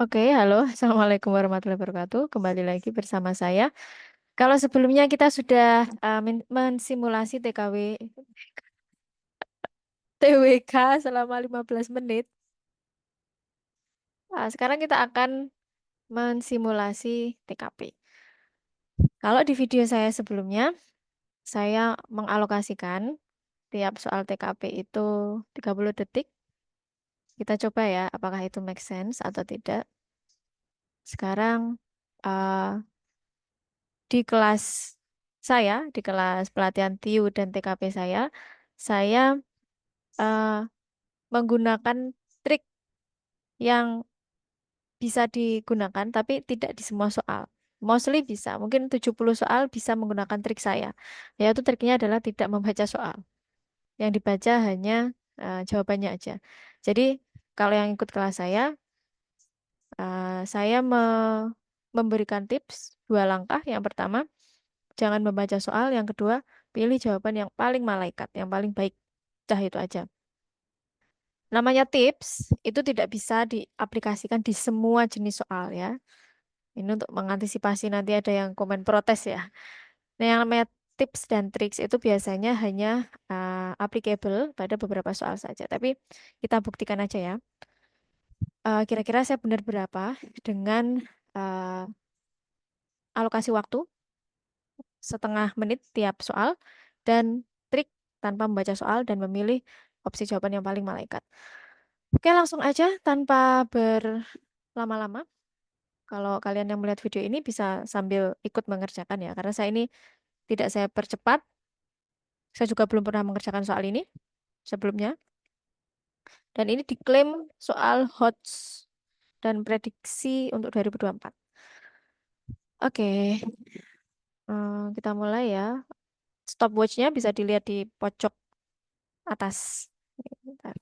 Oke, halo. Assalamualaikum warahmatullahi wabarakatuh. Kembali lagi bersama saya. Kalau sebelumnya kita sudah mensimulasi TWK selama 15 menit. Sekarang kita akan mensimulasi TKP. Kalau di video saya sebelumnya, saya mengalokasikan tiap soal TKP itu 30 detik. Kita coba ya, apakah itu make sense atau tidak. Sekarang uh, di kelas di kelas pelatihan TIU dan TKP saya eh, menggunakan trik yang bisa digunakan, tapi tidak di semua soal. Mostly bisa, mungkin 70 soal bisa menggunakan trik saya. Yaitu triknya adalah tidak membaca soal. Yang dibaca hanya jawabannya aja. Jadi, kalau yang ikut kelas saya memberikan tips 2 langkah. Yang pertama, jangan membaca soal. Yang kedua, pilih jawaban yang paling malaikat, yang paling baik. Dah itu aja. Namanya tips itu tidak bisa diaplikasikan di semua jenis soal ya. Ini untuk mengantisipasi nanti ada yang komen protes ya. Nah, yang namanya tips dan triks itu biasanya hanya applicable pada beberapa soal saja. Tapi kita buktikan aja ya. Kira-kira saya benar berapa dengan eh, alokasi waktu 1/2 menit tiap soal dan trik tanpa membaca soal dan memilih opsi jawaban yang paling malaikat. Oke, langsung aja tanpa berlama-lama. Kalau kalian yang melihat video ini bisa sambil ikut mengerjakan ya, karena saya ini tidak saya percepat. Saya juga belum pernah mengerjakan soal ini sebelumnya. Dan ini diklaim soal HOTS dan prediksi untuk 2024. Oke, kita mulai ya. Stopwatch-nya bisa dilihat di pojok atas. Bentar.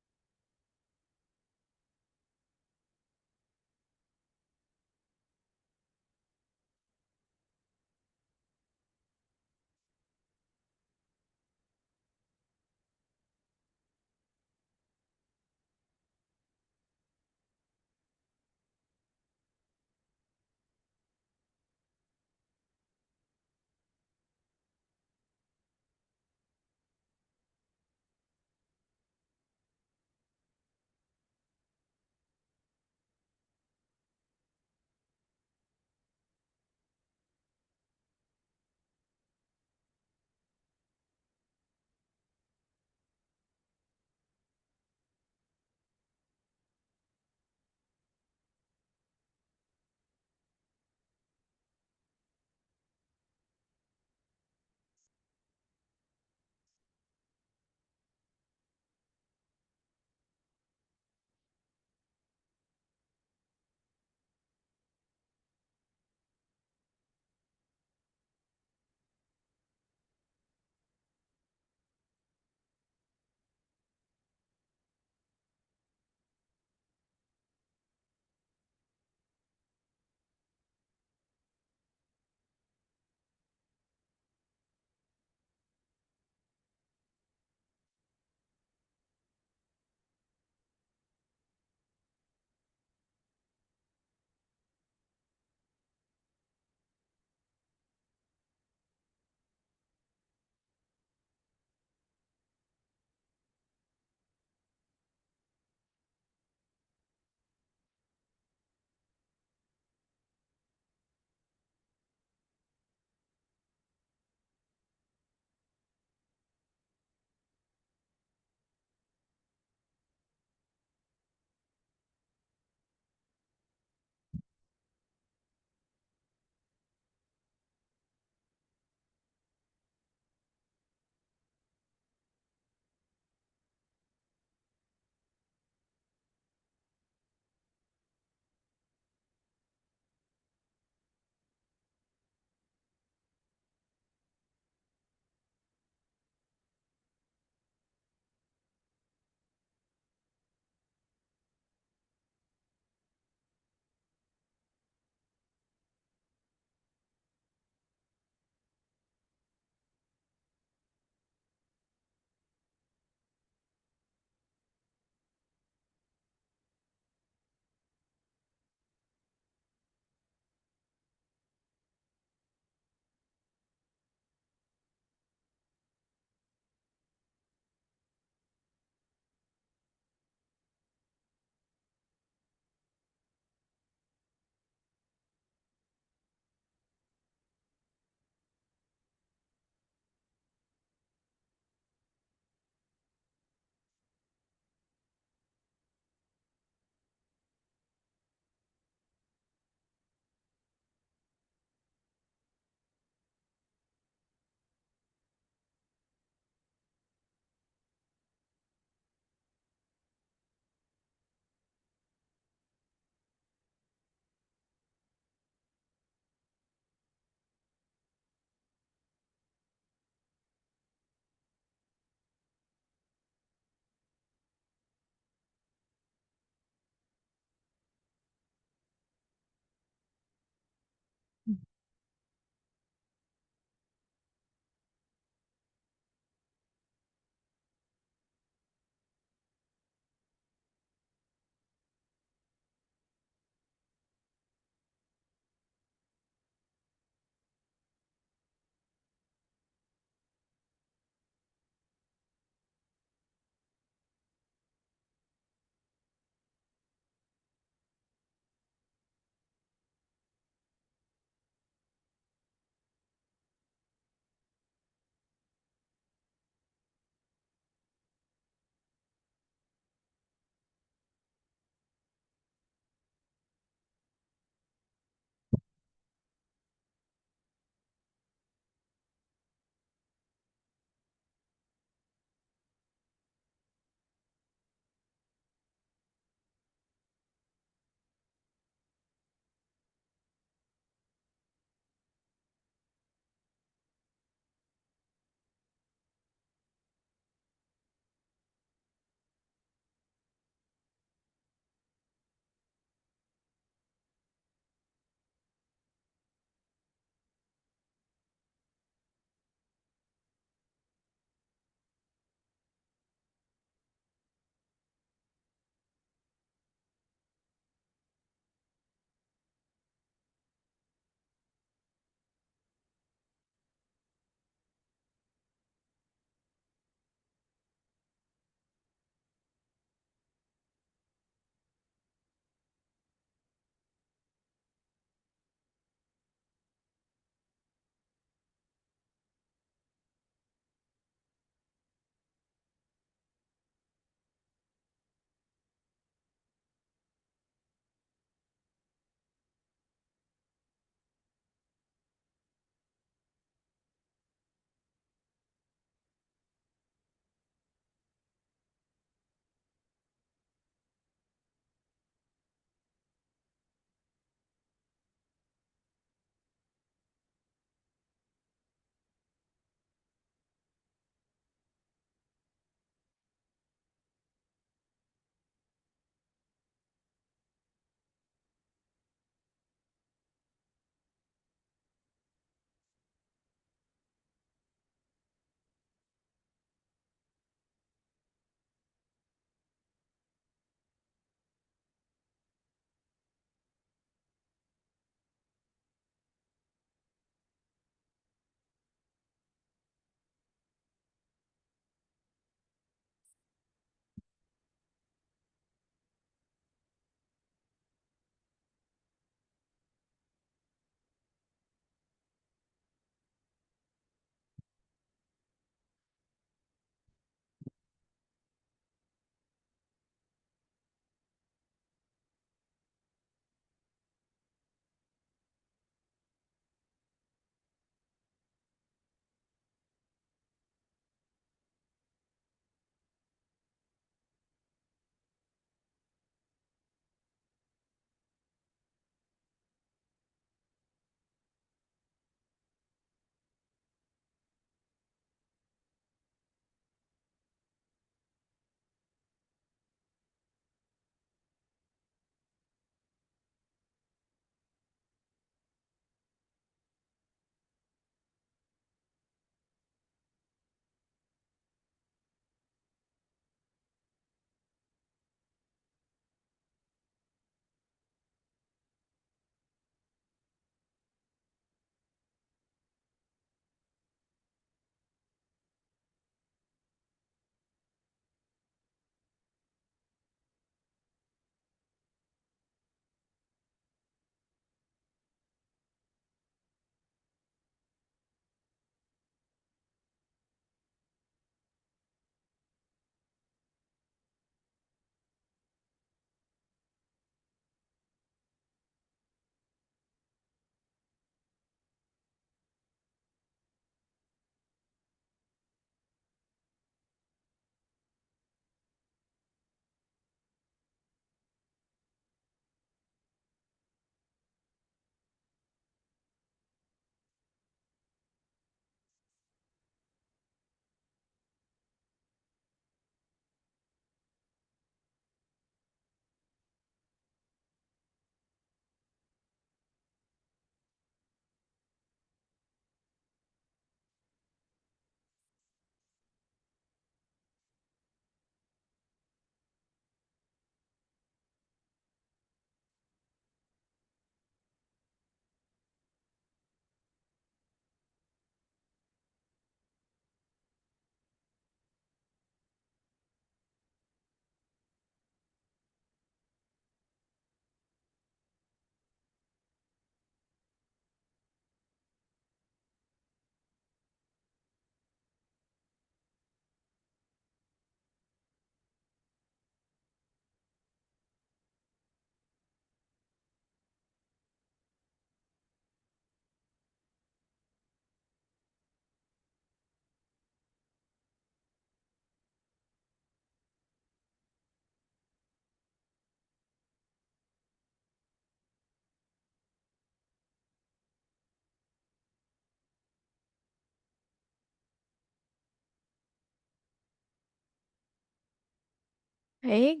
Baik,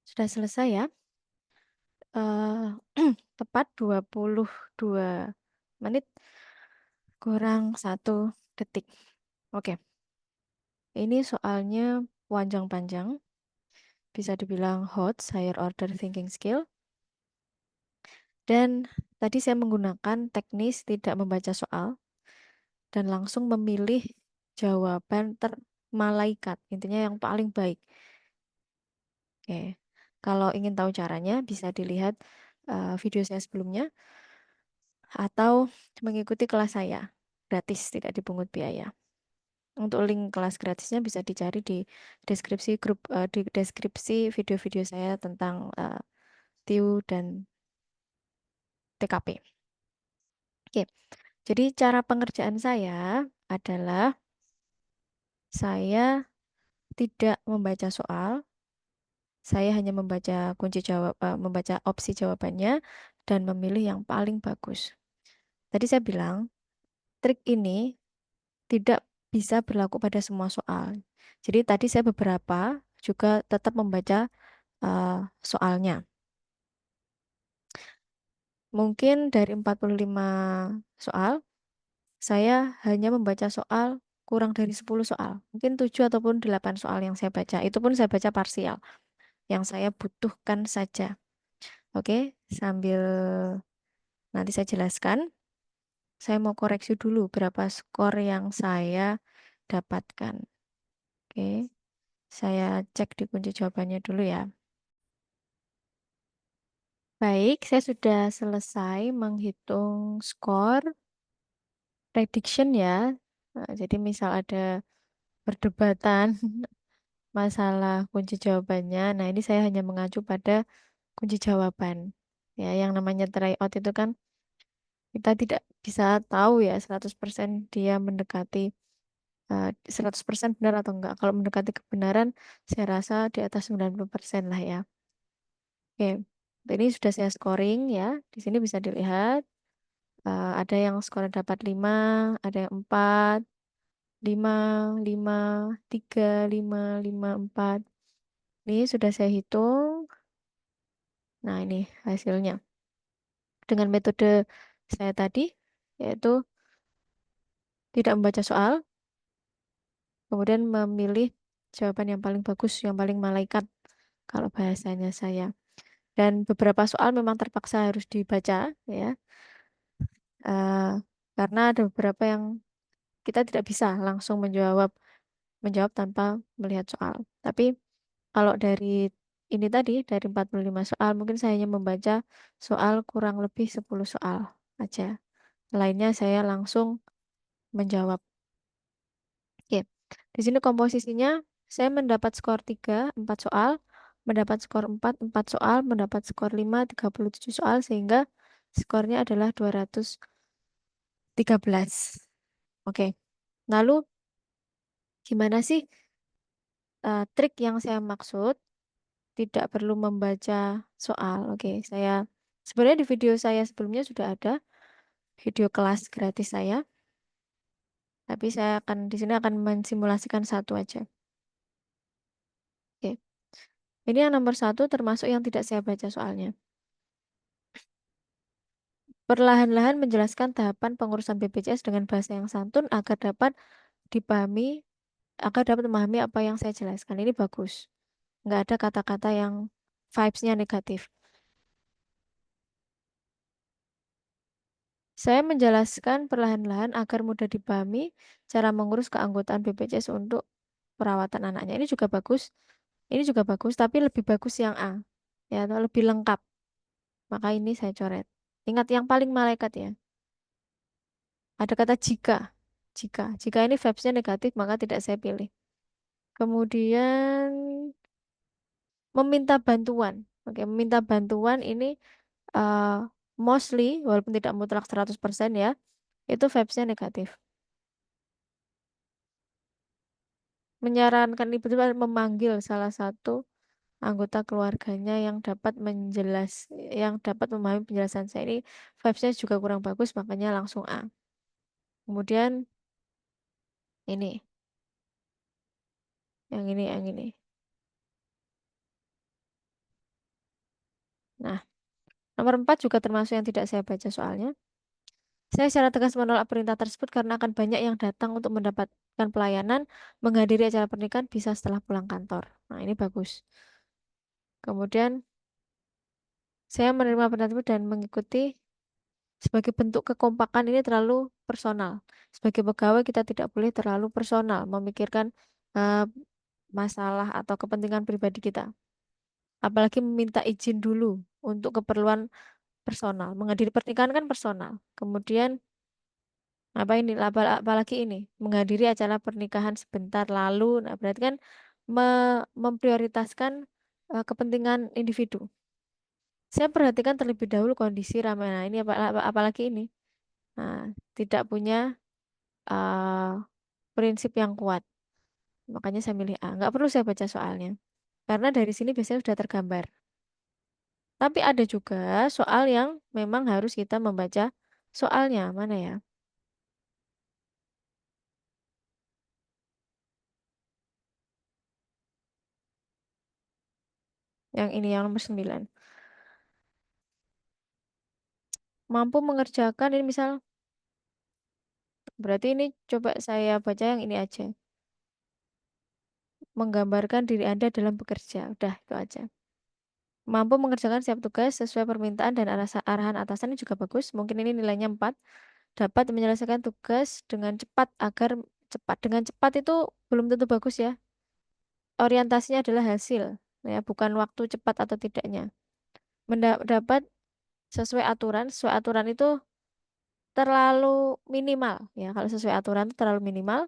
sudah selesai ya. Eh, tepat 22 menit kurang 1 detik. Oke, ini soalnya panjang-panjang. Bisa dibilang hot, higher order thinking skill. Dan tadi saya menggunakan teknis tidak membaca soal dan langsung memilih jawaban termalaikat. Intinya yang paling baik. Oke, kalau ingin tahu caranya bisa dilihat video saya sebelumnya atau mengikuti kelas saya gratis, tidak dipungut biaya. Untuk link kelas gratisnya bisa dicari di deskripsi di deskripsi video-video saya tentang TIU dan TKP. Oke, jadi cara pengerjaan saya adalah saya tidak membaca soal, saya hanya membaca membaca opsi jawabannya dan memilih yang paling bagus. Tadi saya bilang, trik ini tidak bisa berlaku pada semua soal. Jadi tadi saya beberapa juga tetap membaca soalnya. Mungkin dari 45 soal, saya hanya membaca soal kurang dari 10 soal. Mungkin 7 ataupun 8 soal yang saya baca. Itu pun saya baca parsial. Yang saya butuhkan saja. Oke, sambil nanti saya jelaskan. Saya mau koreksi dulu berapa skor yang saya dapatkan. Oke, saya cek di kunci jawabannya dulu ya. Baik, saya sudah selesai menghitung skor prediction ya. Nah, jadi misal ada perdebatan masalah kunci jawabannya. Nah, ini saya hanya mengacu pada kunci jawaban. Ya, yang namanya tryout itu kan kita tidak bisa tahu ya 100% dia mendekati 100% benar atau enggak. Kalau mendekati kebenaran, saya rasa di atas 90% lah ya. Oke, ini sudah saya scoring ya. Di sini bisa dilihat ada yang skor dapat 5, ada yang 4, 5, 5, 3, 5, 5, 4. Ini sudah saya hitung. Nah, ini hasilnya. Dengan metode saya tadi, yaitu tidak membaca soal, kemudian memilih jawaban yang paling bagus, yang paling malaikat, kalau bahasanya saya. Dan beberapa soal memang terpaksa harus dibaca, ya, Eh, karena ada beberapa yang kita tidak bisa langsung menjawab tanpa melihat soal. Tapi kalau dari ini tadi, dari 45 soal, mungkin saya hanya membaca soal kurang lebih 10 soal aja. Lainnya saya langsung menjawab. Oke, di sini komposisinya saya mendapat skor 3, 4 soal, mendapat skor 4, 4 soal, mendapat skor 5, 37 soal, sehingga skornya adalah 213. Oke, lalu gimana sih trik yang saya maksud? Tidak perlu membaca soal. Oke, saya sebenarnya di video saya sebelumnya sudah ada video kelas gratis saya, tapi saya akan di sini akan mensimulasikan satu aja. Oke, ini yang nomor 1 termasuk yang tidak saya baca soalnya. Perlahan-lahan menjelaskan tahapan pengurusan BPJS dengan bahasa yang santun agar dapat memahami apa yang saya jelaskan. Ini bagus. Nggak ada kata-kata yang vibes-nya negatif. Saya menjelaskan perlahan-lahan agar mudah dipahami cara mengurus keanggotaan BPJS untuk perawatan anaknya. Ini juga bagus. Ini juga bagus, tapi lebih bagus yang A. Ya, atau lebih lengkap. Maka ini saya coret. Ingat yang paling malaikat ya. Ada kata jika. Jika ini vibes-nya negatif, maka tidak saya pilih. Kemudian meminta bantuan. Oke, meminta bantuan ini uh, mostly, walaupun tidak mutlak 100% ya, itu vibes-nya negatif. Menyarankan ibu itu memanggil salah satu anggota keluarganya yang dapat memahami penjelasan saya. Ini vibes-nya juga kurang bagus, makanya langsung A. Kemudian ini, yang ini. Nah, nomor 4 juga termasuk yang tidak saya baca soalnya. Saya secara tegas menolak perintah tersebut karena akan banyak yang datang untuk mendapatkan pelayanan, menghadiri acara pernikahan bisa setelah pulang kantor. Nah, ini bagus. Kemudian, saya menerima perintah tersebut dan mengikuti sebagai bentuk kekompakan ini terlalu personal. Sebagai pegawai kita tidak boleh terlalu personal, memikirkan eh, masalah atau kepentingan pribadi kita. Apalagi meminta izin dulu untuk keperluan personal. Menghadiri pernikahan kan personal. Kemudian apa ini? Apalagi ini menghadiri acara pernikahan sebentar lalu. Nah, berarti kan memprioritaskan kepentingan individu. Saya perhatikan terlebih dahulu kondisi ramai. Nah, ini apalagi ini. Nah, tidak punya eh, prinsip yang kuat. Makanya saya milih A. Nggak perlu saya baca soalnya. Karena dari sini biasanya sudah tergambar. Tapi ada juga soal yang memang harus kita membaca soalnya. Mana ya? Yang ini yang nomor 9. Mampu mengerjakan ini misal. Berarti ini coba saya baca yang ini aja. Menggambarkan diri Anda dalam bekerja. Udah itu aja. Mampu mengerjakan setiap tugas sesuai permintaan dan arahan atasan ini juga bagus. Mungkin ini nilainya 4. Dapat menyelesaikan tugas dengan cepat agar cepat. Dengan cepat itu belum tentu bagus ya. Orientasinya adalah hasil, ya, bukan waktu cepat atau tidaknya. Mendapat sesuai aturan itu terlalu minimal, ya. Kalau sesuai aturan itu terlalu minimal.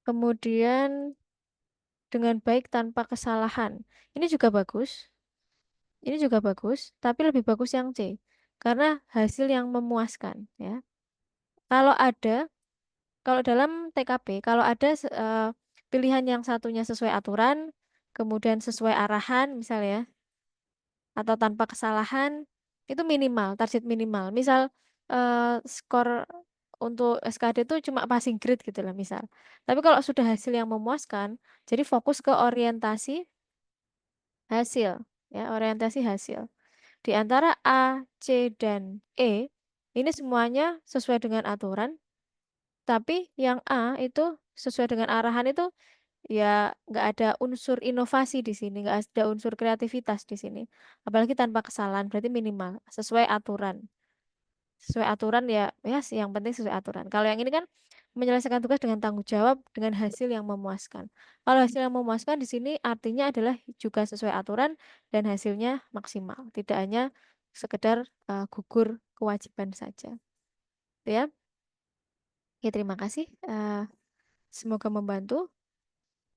Kemudian dengan baik tanpa kesalahan. Ini juga bagus. Ini juga bagus, tapi lebih bagus yang C. Karena hasil yang memuaskan, ya. Kalau ada Kalau dalam TKP, kalau ada pilihan yang satunya sesuai aturan, kemudian sesuai arahan misalnya, atau tanpa kesalahan, itu minimal, target minimal. Misal skor untuk SKD itu cuma passing grade gitu lah misal. Tapi kalau sudah hasil yang memuaskan, jadi fokus ke orientasi hasil, ya, orientasi hasil. Di antara A, C, dan E, ini semuanya sesuai dengan aturan. Tapi yang A itu sesuai dengan arahan itu ya nggak ada unsur inovasi di sini, nggak ada unsur kreativitas di sini. Apalagi tanpa kesalahan, berarti minimal sesuai aturan. Sesuai aturan ya, ya sih yang penting sesuai aturan. Kalau yang ini kan menyelesaikan tugas dengan tanggung jawab dengan hasil yang memuaskan. Kalau hasil yang memuaskan di sini artinya adalah juga sesuai aturan dan hasilnya maksimal, tidak hanya sekedar gugur kewajiban saja. Itu ya. Ya, terima kasih. Semoga membantu.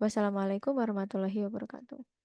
Wassalamualaikum warahmatullahi wabarakatuh.